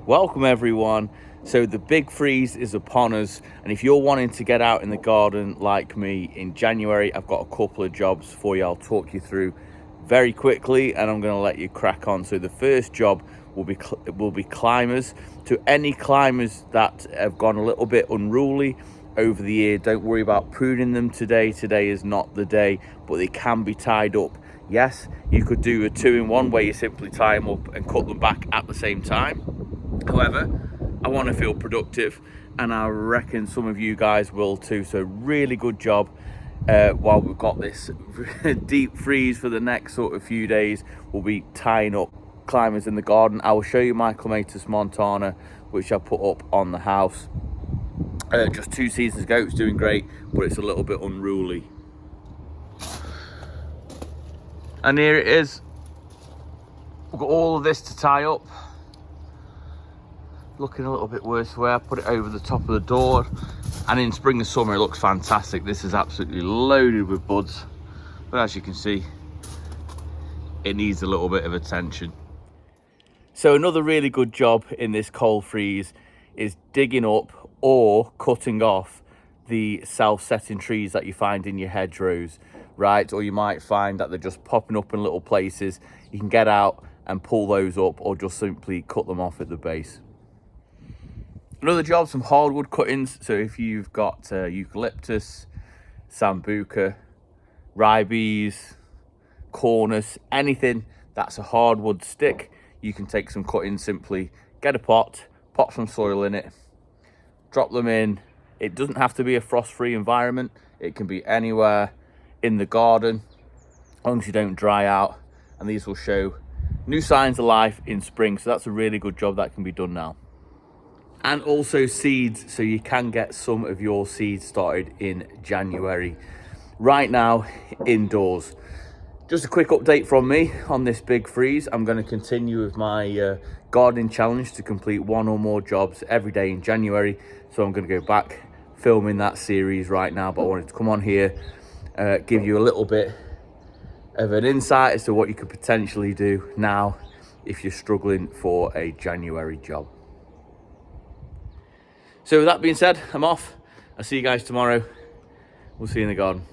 Welcome everyone. So the big freeze is upon us, and if you're wanting to get out in the garden like me in January, I've got a couple of jobs for you. I'll talk you through very quickly, and I'm going to let you crack on. So the first job will be climbers. To any climbers that have gone a little bit unruly over the year, don't worry about pruning them today. Today is not the day, but they can be tied up. Yes, you could do a 2-in-1 where you simply tie them up and cut them back at the same time. However, I want to feel productive, and I reckon some of you guys will too. So really good job while we've got this deep freeze for the next sort of few days. We'll be tying up climbers in the garden. I will show you my Clematis montana, which I put up on the house just 2 seasons ago. It's doing great, but it's a little bit unruly. And here it is. We've got all of this to tie up. Looking a little bit worse where I put it over the top of the door, and in spring and summer it looks fantastic. This is absolutely loaded with buds, but as you can see, it needs a little bit of attention. So another really good job in this cold freeze is digging up or cutting off the self-setting trees that you find in your hedgerows, right? Or you might find that they're just popping up in little places. You can get out and pull those up, or just simply cut them off at the base. Another job, some hardwood cuttings. So if you've got eucalyptus, sambuca, ribes, cornus, anything that's a hardwood stick, you can take some cuttings, simply get a pot, pop some soil in it, drop them in. It doesn't have to be a frost-free environment. It can be anywhere in the garden, as long as you don't dry out, and these will show new signs of life in spring. So that's a really good job that can be done now. And also seeds, so you can get some of your seeds started in January. Right now, indoors. Just a quick update from me on this big freeze. I'm going to continue with my gardening challenge to complete 1 or more jobs every day in January. So I'm going to go back filming that series right now, but I wanted to come on here, give you a little bit of an insight as to what you could potentially do now if you're struggling for a January job. So with that being said, I'm off. I'll see you guys tomorrow. We'll see you in the garden.